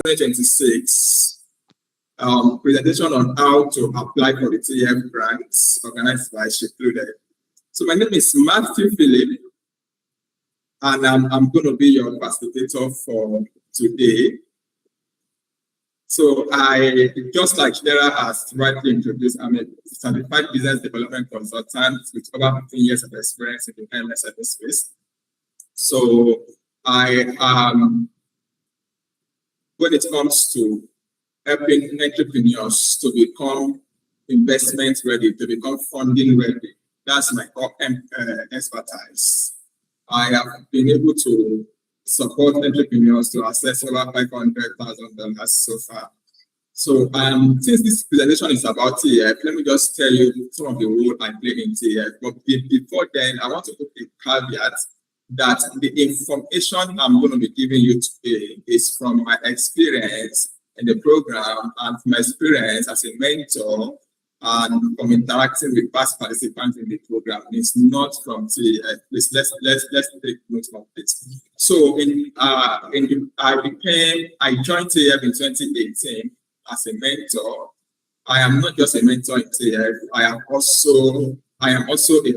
2026 presentation on how to apply for the TEF grants organized by Shifted. So my name is Matthew Philip, and I'm going to be your facilitator for today. So I, just like Shidera has rightly introduced, I'm a certified business development consultant with over 15 years of experience in the MSME space. So I when it comes to helping entrepreneurs to become investment ready, to become funding ready, that's my core expertise. I have been able to support entrepreneurs to access over $500,000 so far. So since this presentation is about TEF, let me just tell you some of the role I play in TEF. But before then, I want to put a caveat that the information I'm going to be giving you today is from my experience in the program and from my experience as a mentor and from interacting with past participants in the program. It's not from TEF. Please let's take note of this. So I joined TEF in 2018 as a mentor. I am not just a mentor in TEF. I am also a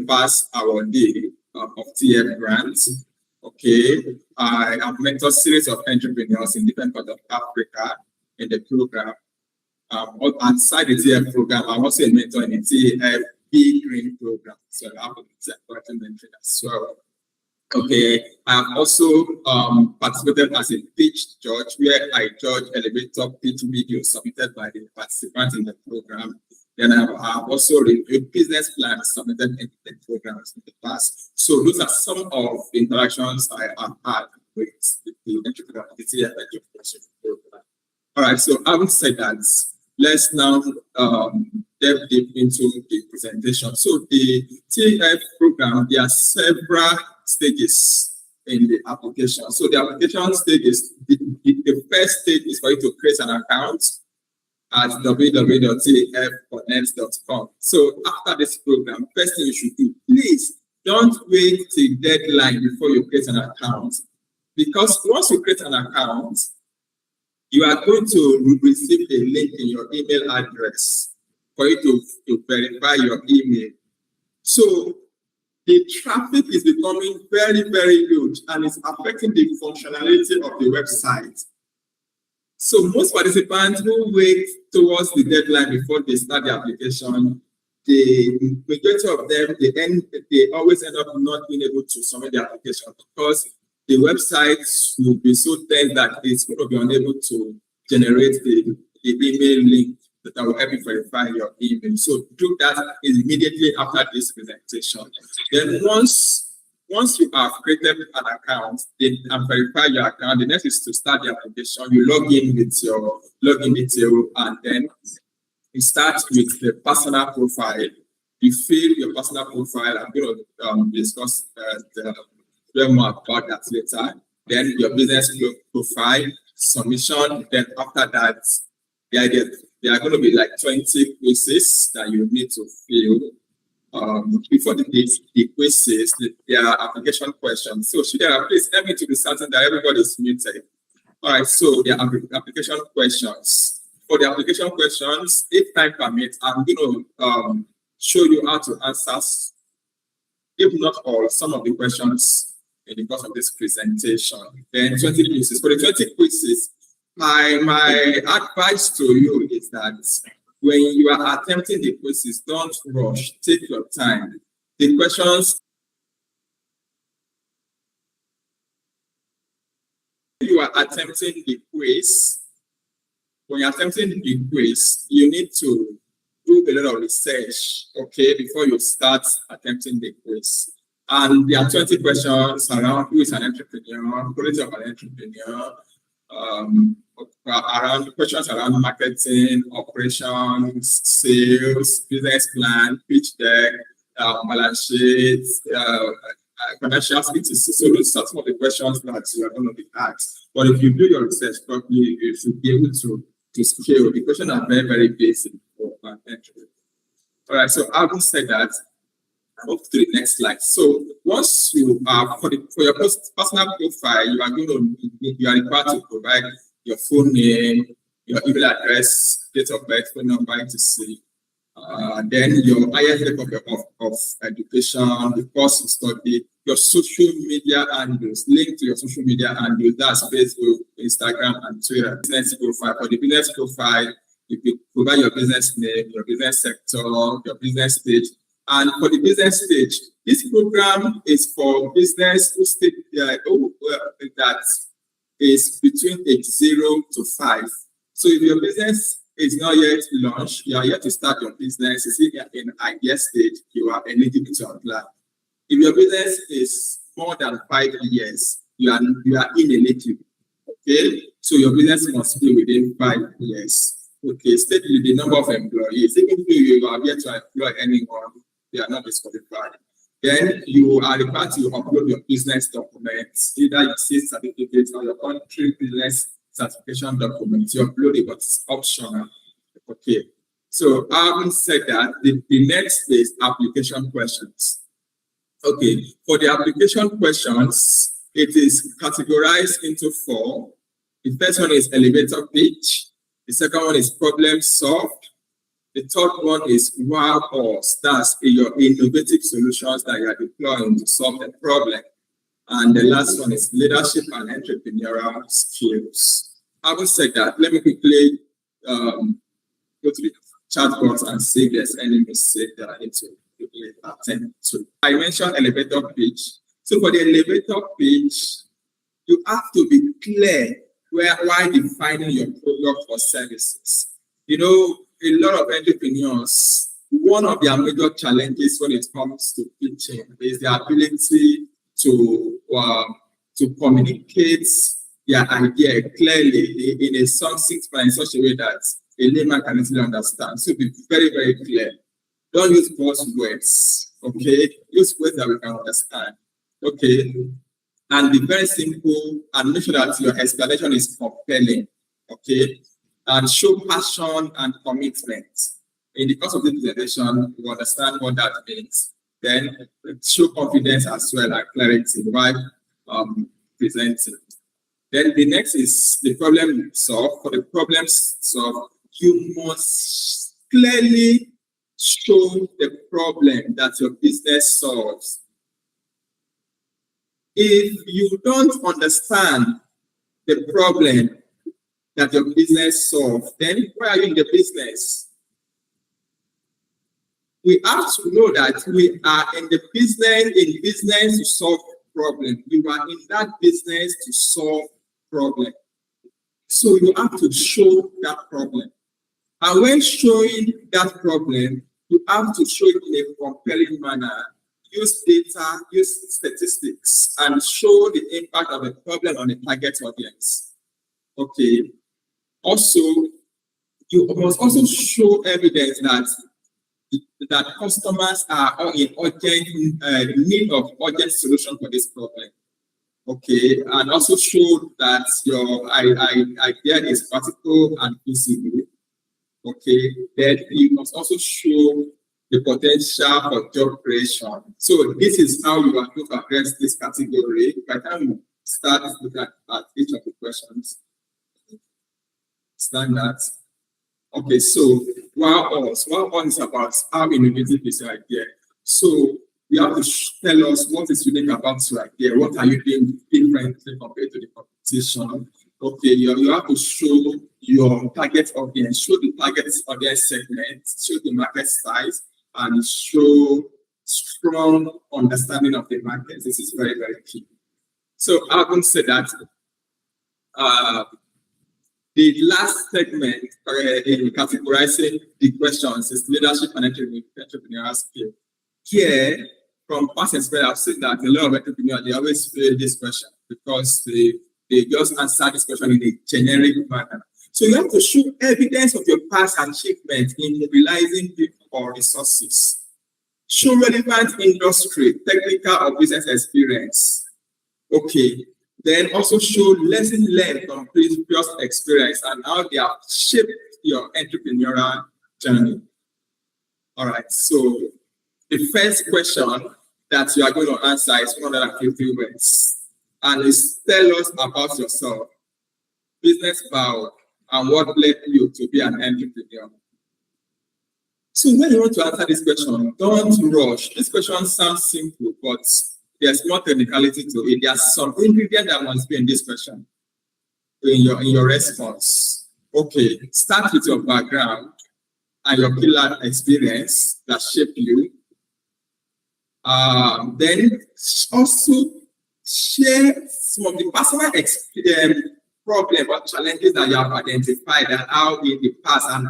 past awardee of TEF grants. Okay, I have mentored series of entrepreneurs in different parts of Africa in the program. Outside the TEF program, I'm also a mentor in the TEF Green program. So I have a mentor as well. Okay, I have also participated as a pitch judge where I judge elevator pitch videos submitted by the participants in the program. Then I have also reviewed business plans submitted in the programs in the past. So those are some of the interactions I have had with the entrepreneur of the TEF Entrepreneurship Program. All right, so having said that, let's now delve deep into the presentation. So the TEF program, there are several stages in the application. So the application stage is, the first stage is for you to create an account at www.tefconnect.com. So after this program, first thing you should do, please don't wait till deadline before you create an account. Because once you create an account, you are going to receive a link in your email address for you to verify your email. So the traffic is becoming very, very huge and it's affecting the functionality of the website. So most participants who wait towards the deadline before they start the application, the majority of them, they always end up not being able to submit the application because the website will be so dense that it's going to be unable to generate the email link that will help you verify your email. So do that immediately after this presentation. Then once you have created an account and verify your account, the next is to start the application. You log in with your login detail and then you start with the personal profile. You fill your personal profile. I'm going to discuss more about that later. Then your business profile, submission. Then after that, there are going to be like 20 quizzes that you need to fill. Before the quizzes, there are application questions. So Shidera, please help me to be certain that everybody is muted. All right, so there are application questions. For the application questions, if time permits, I'm going to show you how to answer, if not all, some of the questions in the course of this presentation. Then 20 quizzes. For the 20 quizzes, my advice to you is that when you are attempting the quizzes, don't rush. Take your time. The questions you are attempting the quiz, when you're attempting the quiz, you need to do a lot of research, okay, before you start attempting the quiz. And there are 20 questions around who is an entrepreneur, quality of an entrepreneur, around questions around marketing, operations, sales, business plan, pitch deck, balance sheet, financial statistics. So those are some of the questions that you are going to be asked. But if you do your research properly, you should be able to scale. The questions are very, very basic for an entrepreneur. All right, so having said that, up to the next slide. So once you for your personal profile, you are required to provide your full name, your email address, date of birth, phone number, etc. Then your highest level of education, the course you study, your social media handles, link to your social media handles, that's Facebook, Instagram, and Twitter. Business profile. For the business profile, you can provide your business name, your business sector, your business stage. And for the business stage, this program is for business who state that is between age 0 to 5. So if your business is not yet launched, you are yet to start your business, you see in idea stage, you are eligible to apply. If your business is more than 5 years, you are ineligible. Okay, so your business must be within 5 years. Okay, state the number of employees. Even though you are yet to employ anyone, they are not disqualified. Then you are required to upload your business documents, either your sales certificate or your country business certification documents. You upload it, but it's optional. Okay. So having said that, the next is application questions. Okay. For the application questions, it is categorized into 4. The first one is elevator pitch. The second one is problem solved. The third one is wow or that's your innovative solutions that you are deploying to solve the problem. And the last one is leadership and entrepreneurial skills. Having said that, let me quickly go to the chat box and see if there's any mistake that I need to quickly attend to. I mentioned elevator pitch. So for the elevator pitch, you have to be clear while defining your product or services. You know, a lot of entrepreneurs, one of their major challenges when it comes to pitching is the ability to communicate their idea clearly in a succinct manner in such a way that a layman can easily understand. So be very, very clear. Don't use buzzwords, okay? Use words that we can understand, okay? And be very simple and make sure that your explanation is compelling, okay? And show passion and commitment. In the course of the presentation, you understand what that means. Then show confidence as well and clarity while presenting. Then the next is the problem solved. For the problem solved, you must clearly show the problem that your business solves. If you don't understand the problem that your business solves, then why are you in the business? We have to know that we are in the business to solve problems. We are in that business to solve problems. So you have to show that problem. And when showing that problem, you have to show it in a compelling manner. Use data, use statistics, and show the impact of the problem on the target audience. Okay. Also, you must also show evidence that customers are in urgent need of urgent solution for this problem. Okay, and also show that your idea is practical and feasible. Okay, then you must also show the potential for job creation. So this is how you are going to address this category. By the time you start looking at each of the questions. Standard. Okay, so wow on is about how innovative is your idea. So you have to tell us what is unique about your idea. What are you doing differently compared to the competition? Okay, you have to show your target audience, show the target audience segment, show the market size, and show strong understanding of the market. This is very, very key. So having said that, the last segment in categorizing the questions is leadership and entrepreneurial skill. Here, from past experience, I've seen that a lot of entrepreneurs, they always fail this question because they just answer this question in a generic manner. So you have to show evidence of your past achievement in mobilizing people or resources. Show relevant industry, technical or business experience. Okay. Then also show lessons learned from previous experience and how they have shaped your entrepreneurial journey. All right, so the first question that you are going to answer is 150 words. And it's tell us about yourself. business vow, and what led you to be an entrepreneur. So when you want to answer this question, don't rush. This question sounds simple, but there's more technicality to it. There's some ingredient that must be in this question, in your response. Okay, start with your background and your killer experience that shaped you. Then also share some of the personal problems or challenges that you have identified and how in the past and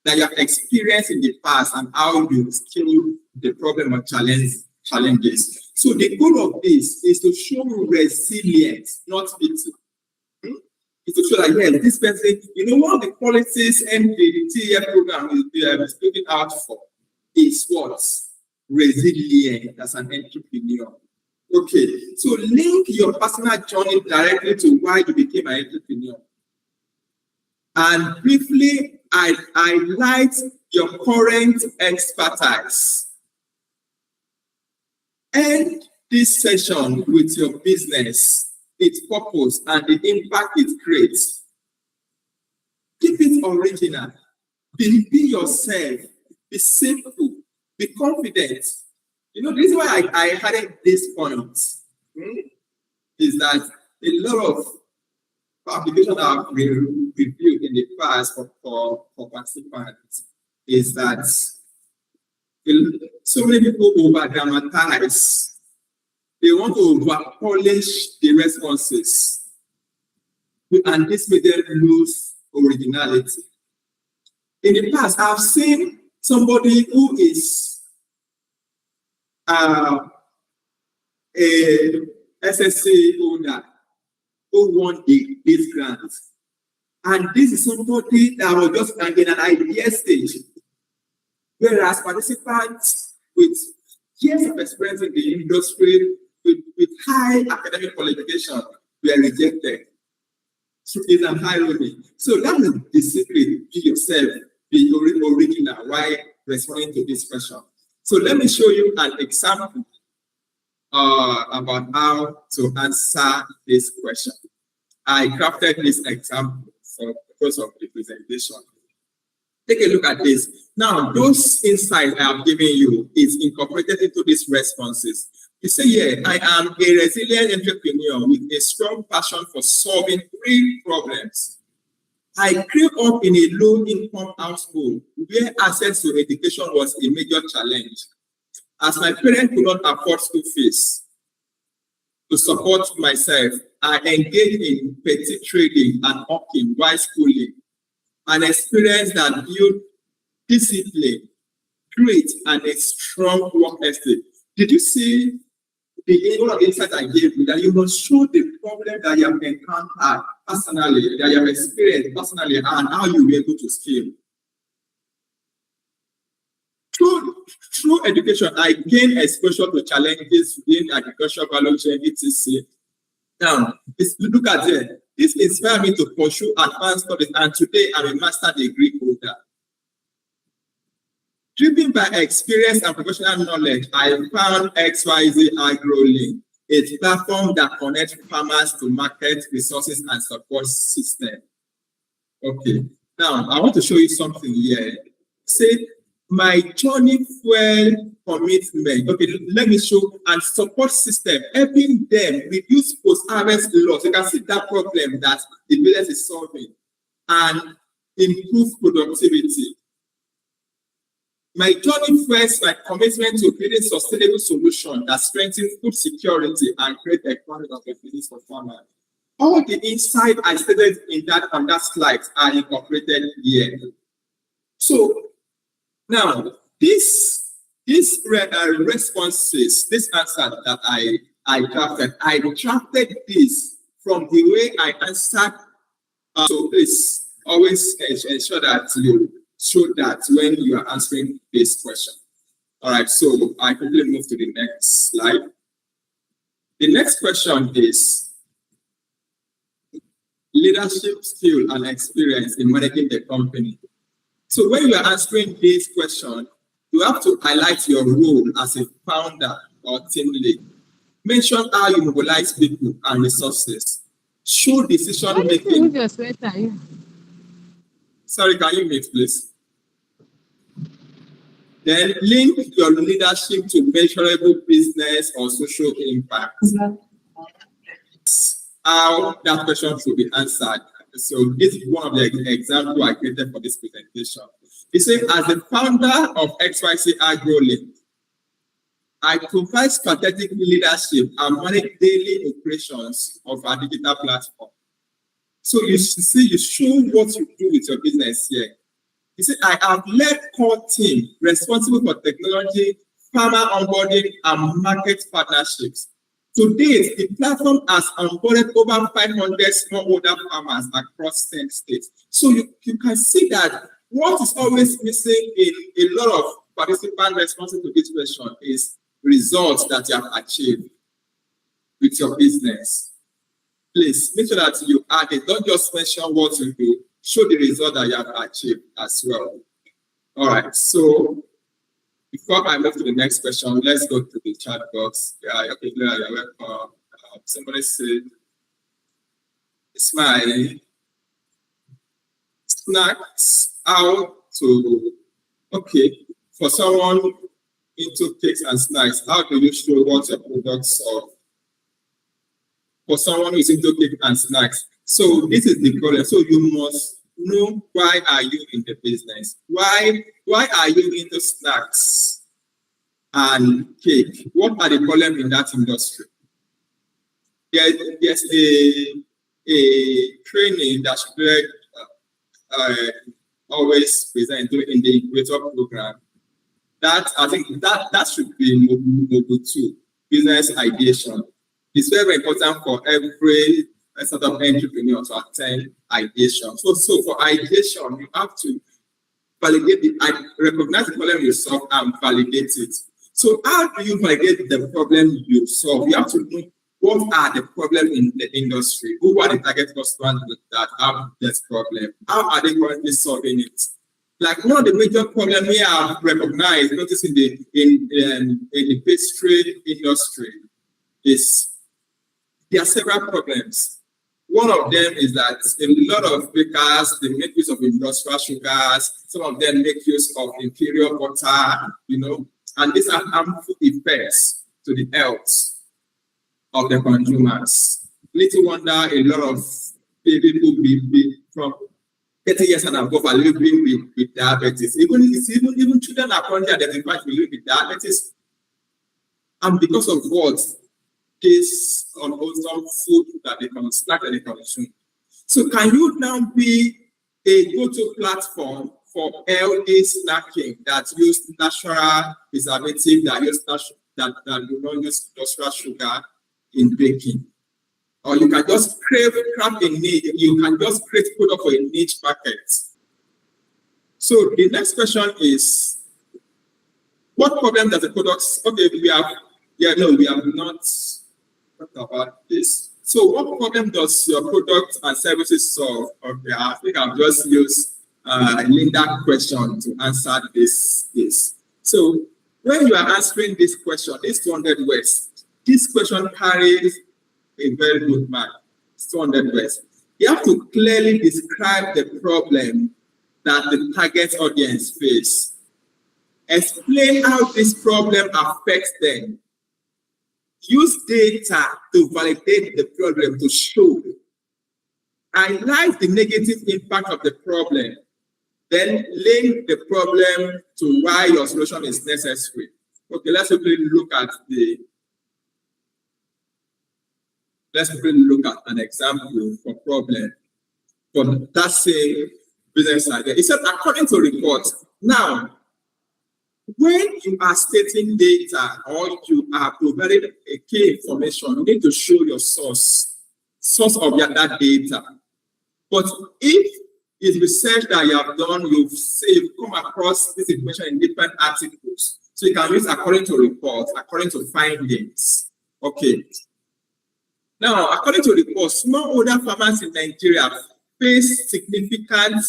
that you have experienced in the past and how you scale the problem or challenges. So the goal of this is to show resilience, not victim. It's to show that, yes, this person, one of the policies and the TEF program is looking out for is what? Resilient as an entrepreneur. Okay, so link your personal journey directly to why you became an entrepreneur. And briefly, I highlight your current expertise. End this session with your business, its purpose, and the impact it creates. Keep it original. Be yourself. Be simple. Be confident. The reason why I added this point is that a lot of applications that have been reviewed in the past for participants is that so many people over-dramatize. They want to over-polish the responses. And this made them lose originality. In the past, I've seen somebody who is a SSC owner who won this grant. And this is somebody that was just in an idea stage. Whereas participants with years of experience in the industry, with high academic qualification, were rejected. So it's an irony. So that is the secret. Be yourself, be original while responding to this question. So let me show you an example about how to answer this question. I crafted this example for the purpose of the presentation. Take a look at this. Now, those insights I have given you is incorporated into these responses. You say, yeah, I am a resilient entrepreneur with a strong passion for solving 3 problems. I grew up in a low-income household where access to education was a major challenge. As my parents could not afford school fees to support myself, I engaged in petty trading and hawking while schooling, an experience that built discipline, grit, and a strong work ethic. Did you see one of the insights I gave you, that you must show the problem that you have encountered personally, that you have experienced personally, and how you were able to scale. Through education, I gained exposure to challenges within agricultural value chain, etc. Now, look at it. This inspired me to pursue advanced studies, and today I'm a master's degree holder. Driven by experience and professional knowledge, I found XYZ AgroLink, a platform that connects farmers to market resources and support system. Okay, now I want to show you something here. Say, my journey fuel commitment. Okay, let me show and support system, helping them reduce post-harvest loss. You can see that problem that the business is solving and improve productivity. My journey fuels my commitment to creating sustainable solutions that strengthen food security and create economic opportunities for farmers. All the insight I stated on that slide are incorporated here. So now these responses, this answer that I drafted this from the way I answered. So please always ensure that you show that when you are answering this question. All right, so I quickly move to the next slide. The next question is leadership skill and experience in managing the company. So when you are answering this question, you have to highlight your role as a founder or team lead. Mention how you mobilize people and resources. show decision making. Your sweater, yeah. Sorry, can you mute, please? Then link your leadership to measurable business or social impact. How that question should be answered. So this is one of the examples I created for this presentation. It says, as the founder of XYZ AgroLink, I provide strategic leadership and manage daily operations of our digital platform. So you see, you show what you do with your business here. You see, I have led core team responsible for technology, farmer onboarding, and market partnerships. To date, the platform has onboarded over 500 smallholder farmers across 10 states. So you can see that what is always missing in a lot of participants responsible to this question is results that you have achieved with your business. Please make sure that you add it. Don't just mention what you do. Show the result that you have achieved as well. All right. So before I move to the next question, let's go to the chat box. Yeah, okay, you're welcome. Somebody said, it's my snacks out to, okay, for someone into cakes and snacks, how do you show what your products are? For someone who's into cake and snacks. So this is the problem. So you must know, why are you in the business? Why are you into snacks and cake? What are the problems in that industry? There's a training that should always present in the incubator program. That I think that should be Module 2, business ideation. It's very important for every startup entrepreneur to attend ideation. So for ideation, you have to validate recognize the problem you solve and validate it. So how do you validate the problem you solve? You have to know what are the problems in the industry, who are the target customers that have this problem, how are they currently solving it? Like one of the major problems we have recognized, notice in the pastry industry, is there are several problems. One of them is that a lot of bakers, they make use of industrial sugars. Some of them make use of inferior butter, and these are harmful effects to the health of the consumers. Little wonder a lot of people from 30 years and above are living with diabetes. Even children are currently identified with diabetes. And because of what? This unwholesome food that they consume. So can you now be a go-to platform for healthy snacking that use natural preservative, that do not use industrial sugar in baking? Or you can just craft a niche, you can just create product for a niche market. So the next question is, what problem does the products, okay, we have not talked about this. So what problem does your product and services solve? Okay, I think I've just used Linda's question to answer this. So when you are answering this question, this 200 words, this question carries a very good mark. 200 words. You have to clearly describe the problem that the target audience face. Explain how this problem affects them. Use data to validate the problem, to show. Highlight the negative impact of the problem. Then link the problem to why your solution is necessary. Okay, let's quickly look at an example for problem for that same business idea. It said, according to reports, now, when you are stating data or you are providing a key information, you need to show your source of that data. But if it's research that you have done, you've come across this information in different articles. So you can use according to reports, according to findings. Okay. Now, according to reports, smallholder farmers in Nigeria face significant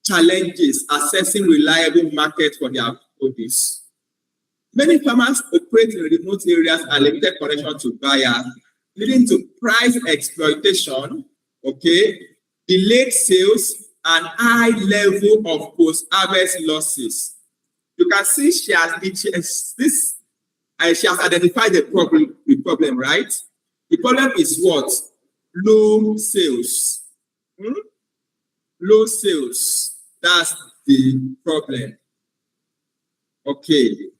challenges assessing reliable market for their produce. Many farmers operate in remote areas and limited connection to buyers, leading to price exploitation Okay, delayed sales and high level of post-harvest losses. You can see she has identified the problem, right? The problem is what? Low sales. Low sales. That's the problem. Okay.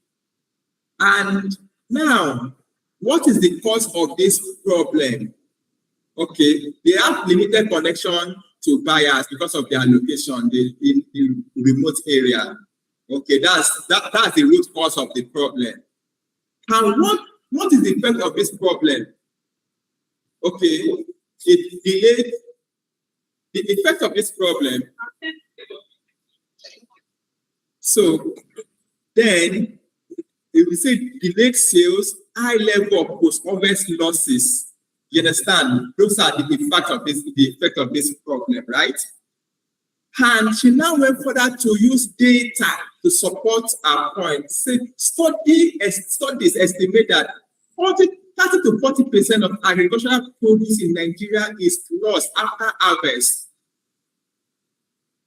And now, what is the cause of this problem? Okay, they have limited connection to buyers because of their location in remote area. Okay, that's the root cause of the problem. And what is the effect of this problem? Okay, it delayed the effect of this problem. So then, if we say delayed sales, high level of post-harvest losses, you understand? Those are the effect of this problem, right? And she now went further to use data to support our point. Say, studies estimate that 30 to 40% of agricultural produce in Nigeria is lost after harvest.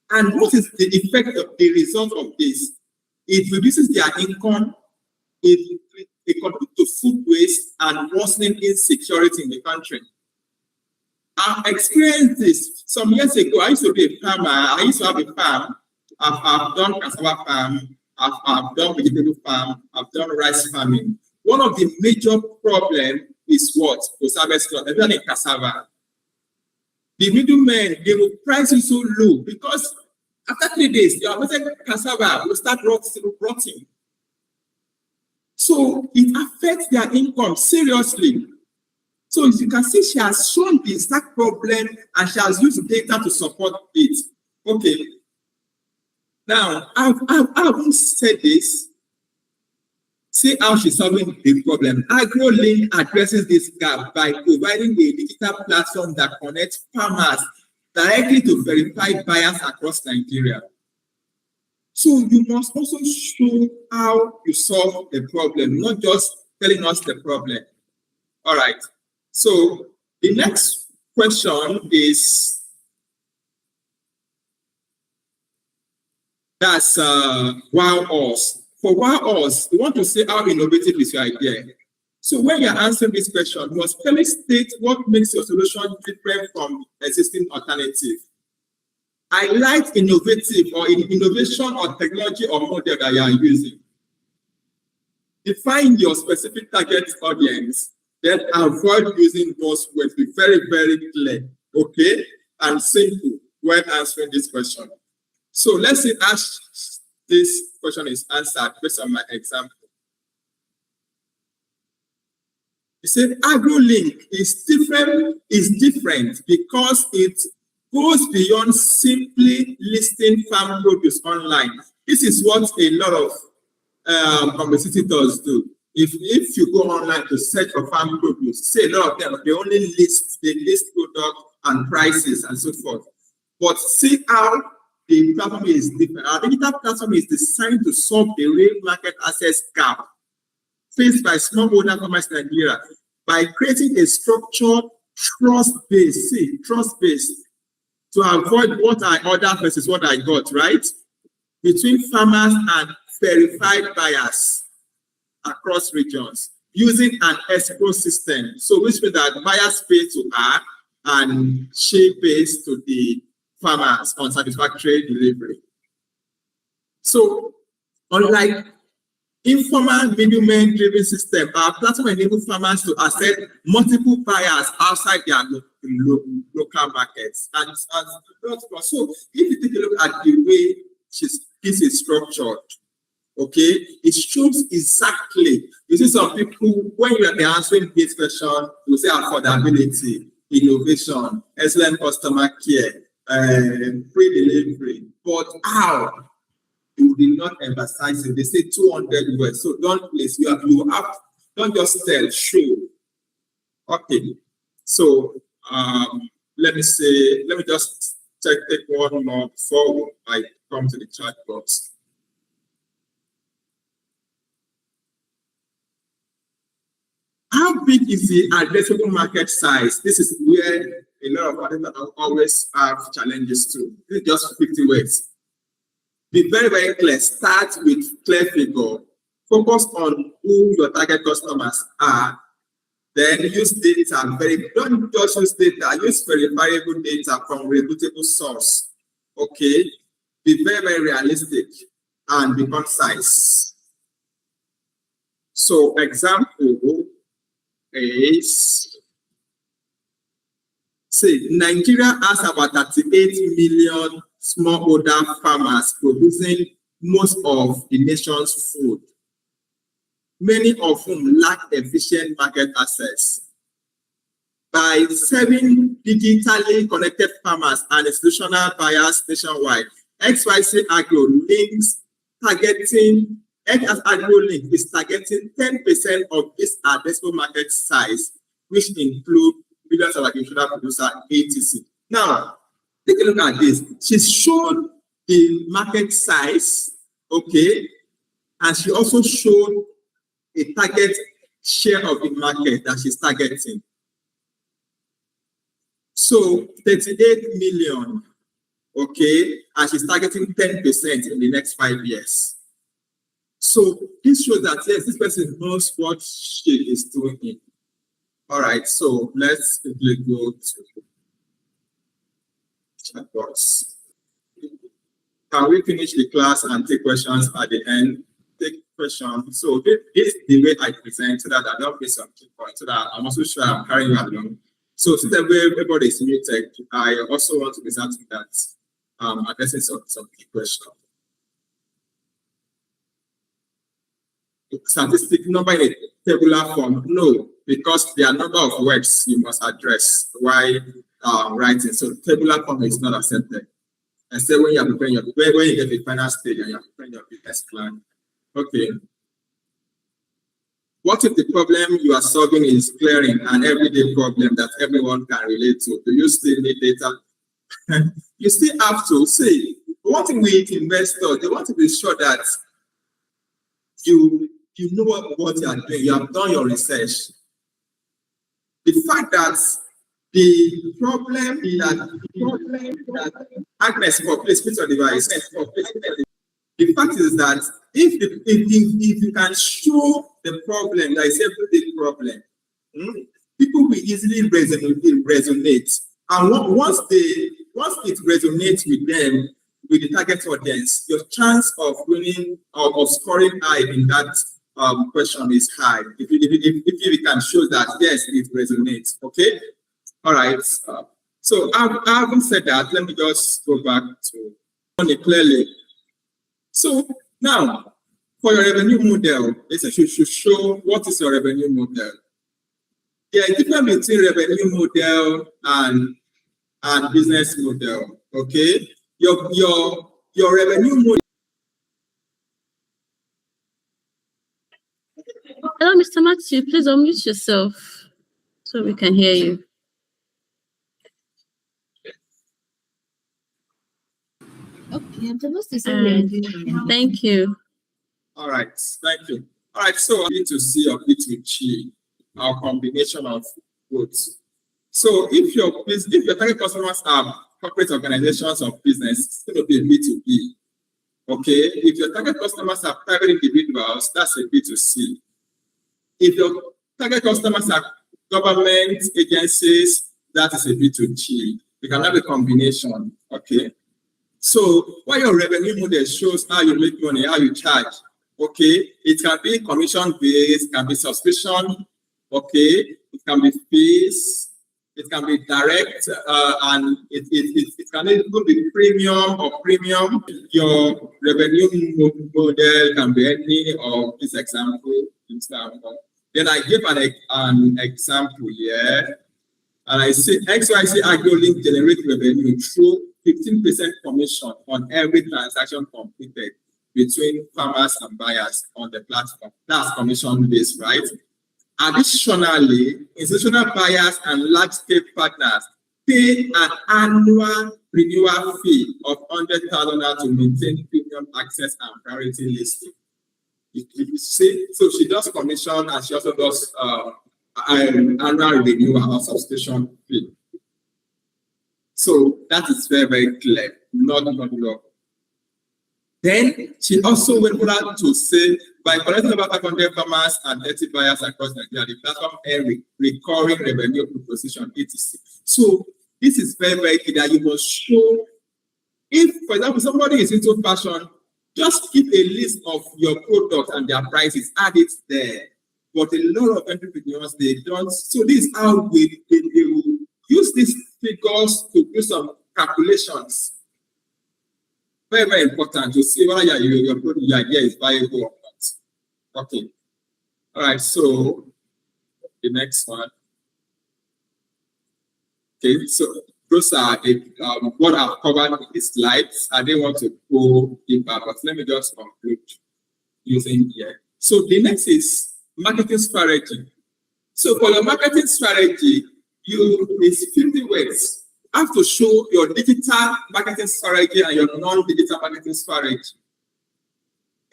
And what is the effect of the result of this? It reduces their income, it contributes to food waste and worsening insecurity in the country. I've experienced this some years ago. I used to be a farmer. I used to have a farm. I've done cassava farm. I've done vegetable farm. I've done rice farming. One of the major problems is what? Post-harvest loss, especially in cassava. The middlemen, they will price it so low because after 3 days, your cassava will start rotting. So it affects their income seriously. So as you can see, she has shown the exact problem and she has used data to support it. Okay. Now, I haven't said this. See how she's solving the problem. AgroLink addresses this gap by providing a digital platform that connects farmers directly to verified buyers across Nigeria. So you must also show how you solve the problem, not just telling us the problem. All right. So the next question is, that's wow us. For wow us, we want to say how innovative is your idea. So when you're answering this question, you must clearly state what makes your solution different from existing alternative. Highlight innovative or innovation or technology or model that you are using. Define your specific target audience, then avoid using those words. Be very, very clear, okay, and simple when answering this question. So let's see how this question is answered based on my example. You said AgroLink is different because it goes beyond simply listing farm produce online. This is what a lot of competitors do. If you go online to search for farm produce, say a lot of them, they list product and prices and so forth. But see how the platform is different. Our digital platform is designed to solve the real market access gap faced by smallholder farmers in Nigeria by creating a structured trust-based to avoid what I order versus what I got, right? Between farmers and verified buyers across regions using an escrow system. So which means that buyers pay to her and she pays to the farmers on satisfactory delivery. So unlike informal middleman driven system, our platform enables farmers to access multiple buyers outside their local markets. And so if you take a look at the way this is structured, okay, it shows exactly. You see some people, when you are answering this question, you say affordability, innovation, excellent customer care, free delivery. But how? You did not emphasize it. They say 200 words. So don't place. Don't just tell, show. Okay. So let me just take one more before I come to the chat box. How big is the addressable market size? This is where a lot of organizations always have challenges too. This is just 50 ways. Be very, very clear. Start with clear figure. Focus on who your target customers are. Then use data. Don't just use data. Use verifiable data from reputable source. Okay. Be very, very realistic and be concise. So, example is, say, Nigeria has about 38 million smallholder farmers producing most of the nation's food, many of whom lack efficient market access. By serving digitally connected farmers and institutional buyers nationwide, XYZ Agro links targeting AgroLink is targeting 10% of this addressable market size, which include millions of agricultural producers, etc. Now, take a look at this. She's shown the market size, okay, and she also showed a target share of the market that she's targeting. So 38 million, okay, and she's targeting 10% in the next 5 years. So this shows that yes, this person knows what she is doing. All right, so let's quickly go to chat box. Can we finish the class and take questions at the end? Take questions. So this is the way I present so that I don't miss some key points, so that I'm also sure I'm carrying you along. So since everybody is muted, I also want to be something that addressing some key questions. Statistic number in a tabular form? No, because there are a number of words you must address while writing. So tabular form is not accepted. And say when you are preparing when you get the final stage and you are preparing your business plan. Okay. What if the problem you are solving is clearing an everyday problem that everyone can relate to? Do you still need data? You still have to say, one thing with investors, they want to be sure that you know what you are doing, you have done your research. The fact that the problem that Agnes, please put your device. The fact is that if you can show the problem, that is everyday problem, people will easily resonate. And once it resonates with them, with the target audience, your chance of winning or scoring high in that question is high. If you can show that yes, it resonates. Okay. All right. So having said that, let me just go back to it clearly. So now, for your revenue model, you should show what is your revenue model. There is a difference between revenue model and business model. Okay. Your revenue model. Hello, Mr. Matthew. Please unmute yourself so we can hear you. Okay, I'm supposed to say thank you. All right, thank you. All right, so I need to see your B2G, our combination of both. So if your target customers are corporate organizations of business, it's going to be a B2B. Okay, if your target customers are private individuals, that's a B2C. If your target customers are government agencies, that is a B2G. You can have a combination. Okay. So what your revenue model shows how you make money, how you charge. Okay, it can be commission based, it can be subscription. Okay, it can be fees, it can be direct, and it can even be premium or premium. Your revenue model can be any of this example. Then I give an example here, and I say XYZ AgroLink generate revenue through 15% commission on every transaction completed between farmers and buyers on the platform. That's commission based, right? Additionally, institutional buyers and large-scale partners pay an annual renewal fee of $100,000 to maintain premium access and priority listing. You see, so she does commission and she also does annual renewal or subscription fee. So that is very, very clear, not law. Then she also went on to say, by collecting about 500 farmers and 30 buyers across Nigeria, the platform earned recurring revenue proposition, etc. So this is very, very key that you must show. If, for example, somebody is into fashion, just keep a list of your products and their prices, add it there. But a lot of entrepreneurs, they don't. So this is how they will use these figures to do some calculations. Very, very important to see whether your idea is viable or not. Okay. All right. So the next one. Okay. So those are what I've covered in these slides. I didn't want to go deeper, but let me just conclude using here. So the next is marketing strategy. So for your marketing strategy, it's 50 words. You have to show your digital marketing strategy and your non-digital marketing strategy.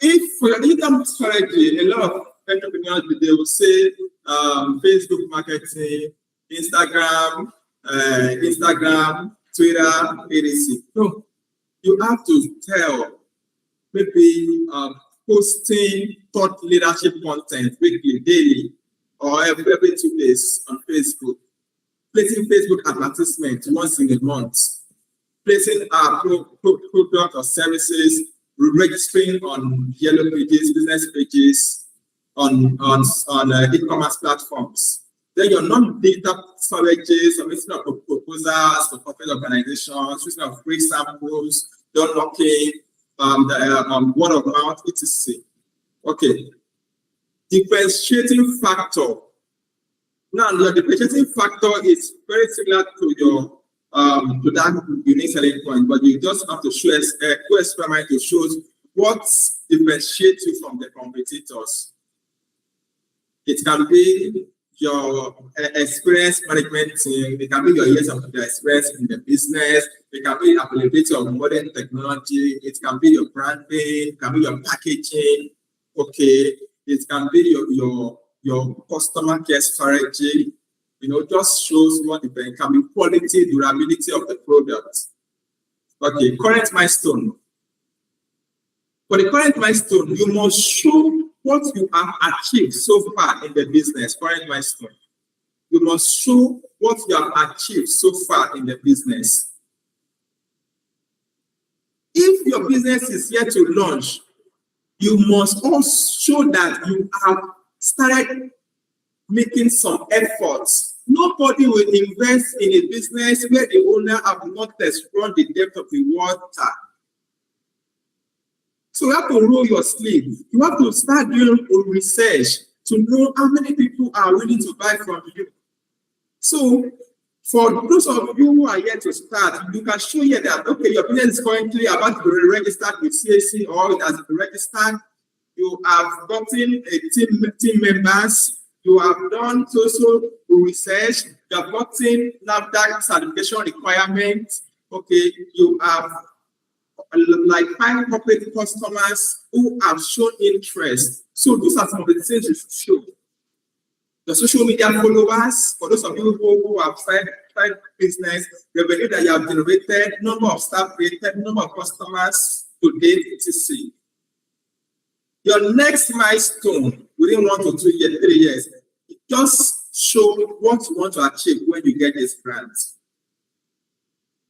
If for your digital strategy, a lot of entrepreneurs, they will say Facebook marketing, Instagram, Twitter, etc. No, you have to tell, maybe posting thought leadership content weekly, daily, or every 2 days on Facebook. Placing Facebook advertisement once in a month, placing product or services, registering on yellow pages, business pages, on e-commerce platforms. Then your non-digital strategies, submission of proposals for corporate organizations, using of free samples, door knocking, word of mouth, etc. Okay. Differentiating factor. Now, your differentiating factor is very similar to your to that unique selling point, but you just have to show a experiment to show what differentiates you from the competitors. It can be your experience management team, it can be your years of experience in the business, it can be availability of modern technology, it can be your branding, it can be your packaging, okay, it can be your customer care strategy, just shows what it can be, quality, durability of the product. Okay, current milestone. For the current milestone, you must show what you have achieved so far in the business, current milestone. You must show what you have achieved so far in the business. If your business is yet to launch, you must also show that you have started making some efforts. Nobody will invest in a business where the owner have not explored the depth of the water. So you have to roll your sleeve. You have to start doing research to know how many people are willing to buy from you. So for those of you who are yet to start, you can show here that, okay, your business is currently about to be registered with CAC or it has been registered. You have gotten a team members. You have done social research. You have gotten NAFDAC certification requirements. Okay, you have like 5 corporate customers who have shown interest. So those are some of the things you should show. The social media followers, for those of you who have started business, revenue that you have generated, number of staff created, number of customers to date, etc. Your next milestone within 1 to 2 years, 3 years, just show what you want to achieve when you get this grant.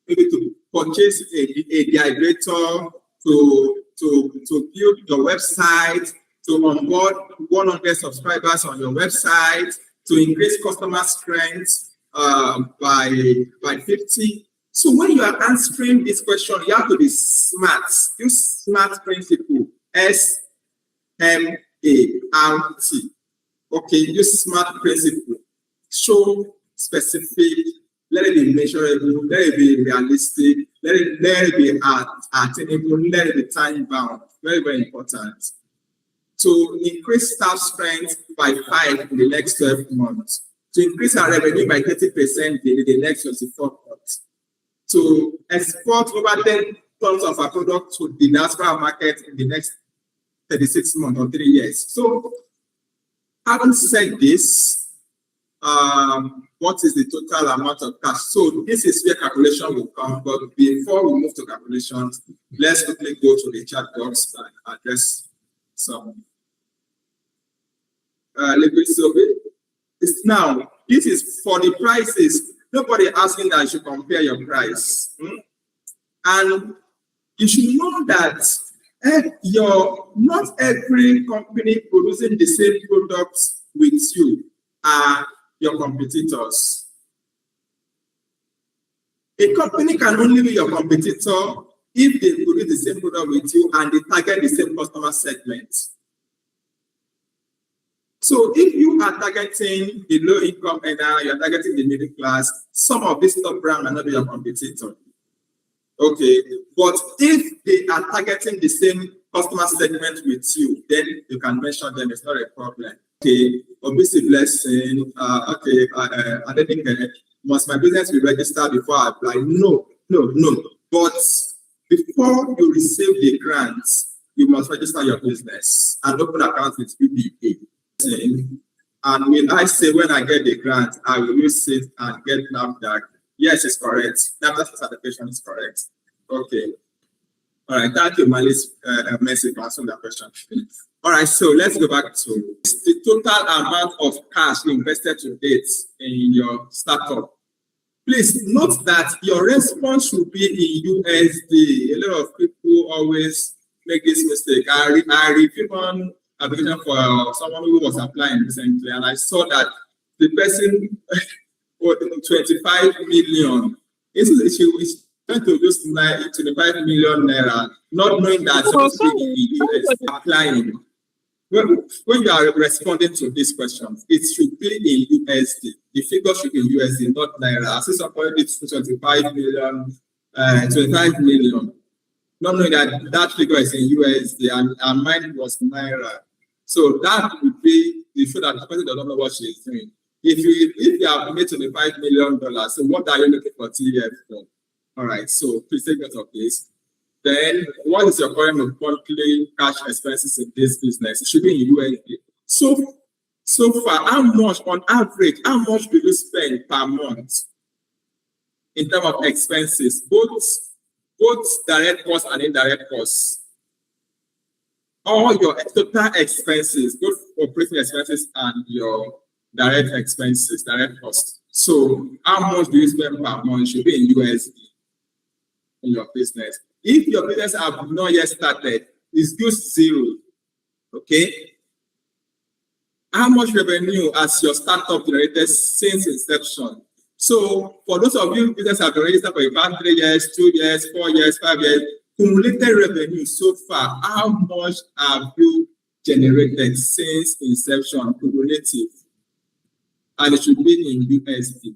Maybe to purchase a dehydrator, to build your website, to onboard 100 subscribers on your website, to increase customer strength by 50. So when you are answering this question, you have to be smart. Use SMART principle. SMART. Okay, use SMART principle. Show specific. Let it be measurable. Let it be realistic. Let it be attainable. Let it be time bound. Very, very important. To increase staff strength by 5 in the next 12 months. To increase our revenue by 30% in the next 24 months. To export over 10 tons of our product to the diaspora market in the next 36 months or 3 years. So, having said this, what is the total amount of cash? So this is where calculation will come. But before we move to calculations, let's quickly go to the chat box and address some liquid survey. Now, this is for the prices. Nobody asking that you should compare your price. And you should know that not every company producing the same products with you are your competitors. A company can only be your competitor if they produce the same product with you and they target the same customer segment. So if you are targeting the low income earner, you're targeting the middle class, some of these top brands may not be your competitor. Okay, but if they are targeting the same customer segment with you, then you can mention them, it's not a problem. Okay, obviously blessing, I don't think must my business be registered before I apply? No. But before you receive the grants, you must register your business and open accounts with PPA. And when I say when I get the grant, I will use it and get NAFDAC. Yes, it's correct. NAFDAC certification is correct. Okay. All right. Thank you, Malis, Messi, for answering that question. All right. So let's go back to the total amount of cash invested to date in your startup. Please note that your response should be in USD. A lot of people always make this mistake. I reviewed one application for someone who was applying recently, and I saw that the person 25 million. She's trying to use 25 million naira, not knowing that supposed to be in US applying. When you are responding to these questions, it should be in USD. The figure should be in USD, not naira. Since it's 25 million, 25 million. Not knowing that figure is in USD and mine was naira. So that would be the show that the person doesn't know what she is doing. If you have made $25 million, so what are you looking for TEF for? All right, so please take note of this. Then, what is your current monthly cash expenses in this business? It should be in USD. So far, how much on average, how much do you spend per month in terms of expenses, both direct costs and indirect costs? All your total expenses, both operating expenses and your direct expenses, direct costs. So how much do you spend per month should be in USD in your business. If your business have not yet started, it's just zero. Okay? How much revenue has your startup generated since inception? So for those of you business have been registered for about 3 years, 2 years, 4 years, 5 years, cumulative revenue so far, how much have you generated since inception, cumulative? And it should be in USD.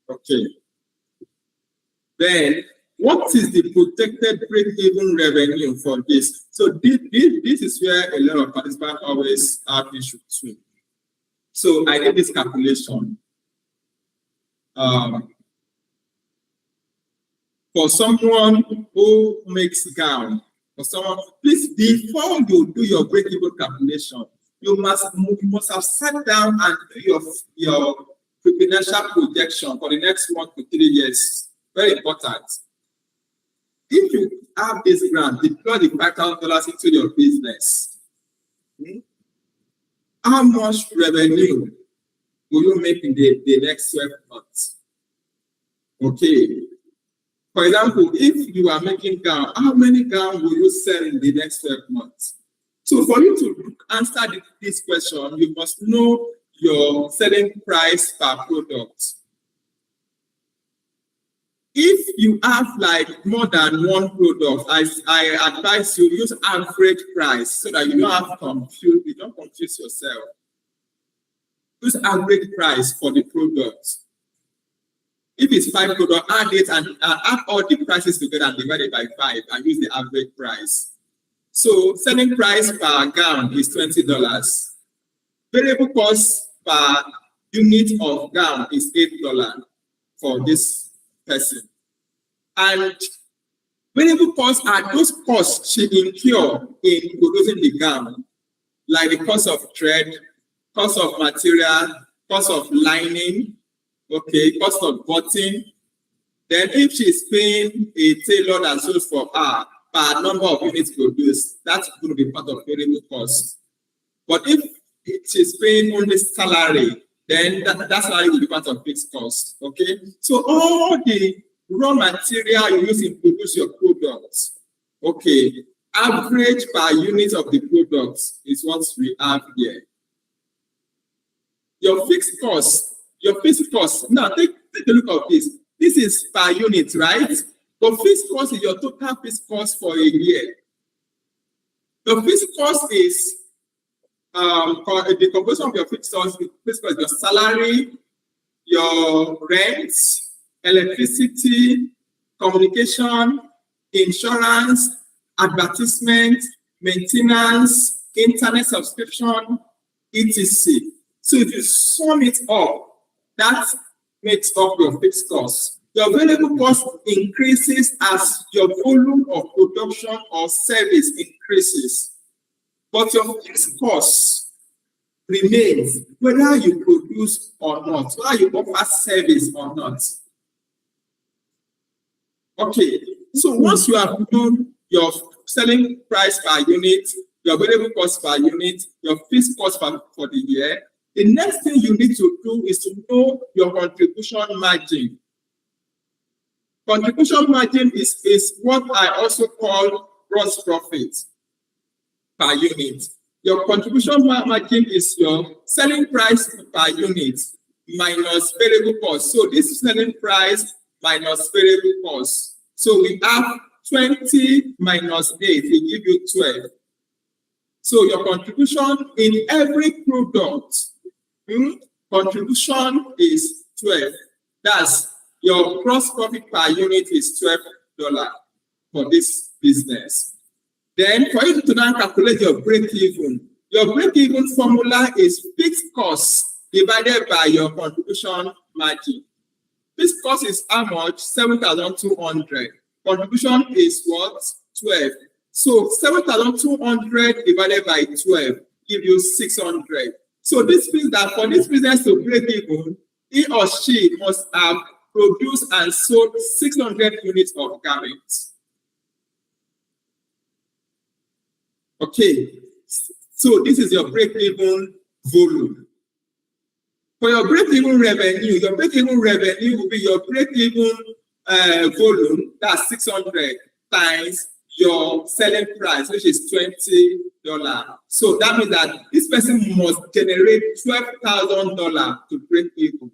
Okay. Then, what is the protected break-even revenue for this? So this is where a lot of participants always have issue too. So I did this calculation. For someone who makes gown, for someone, please, before you do your break-even calculation, you must have sat down and do your financial projection for the next 1 to 3 years. Very important. If you have this grant, deploy the $5,000 into your business, how much revenue will you make in the next 12 months? Okay. For example, if you are making gown, how many gowns will you sell in the next 12 months? So for you to answer this question, you must know your selling price per product. If you have like more than one product, I advise you use average price so that you don't confuse yourself. Use average price for the product. If it's 5 products, add it and add all the prices together and divide it by 5 and use the average price. So selling price per gown is $20. Variable cost per unit of gown is $8 for this person. And variable costs are those costs she incur in producing the gown, like the cost of thread, cost of material, cost of lining, okay, cost of button. Then if she's paying a tailor that sews for her per number of units produced, that's going to be part of variable cost. But if she's paying only salary, then that salary will be part of fixed cost. Okay, so all the raw material you use in produce your products, okay, average per unit of the products is what we have here. Your fixed cost, now take a look at this. This is per unit, right? But fixed cost is your total fixed cost for a year. The fixed cost is the composition of your fixed cost is your salary, your rent, electricity, communication, insurance, advertisement, maintenance, internet subscription, etc. So if you sum it up, that makes up your fixed cost. Your variable cost increases as your volume of production or service increases. But your fixed cost remains whether you produce or not, whether you offer service or not. Okay, so once you have known your selling price per unit, your variable cost per unit, your fixed cost for the year, the next thing you need to do is to know your contribution margin. Contribution margin is what I also call gross profit per unit. Your contribution margin is your selling price per unit minus variable cost. So this is selling price minus variable cost. So we have 20 minus 8 will give you 12. So your contribution in every product, contribution is 12. That's your gross profit per unit is $12 for this business. Then for you to now calculate your break-even formula is fixed cost divided by your contribution margin. Fixed cost is how much? 7,200. Contribution is what? 12. So 7,200 divided by 12 give you 600. So this means that for this business to break even, he or she must have produced and sold 600 units of garments. Okay, so this is your break-even volume. For your break-even revenue will be your break-even volume, that's 600 times your selling price, which is $20. So that means that this person must generate $12,000 to break even.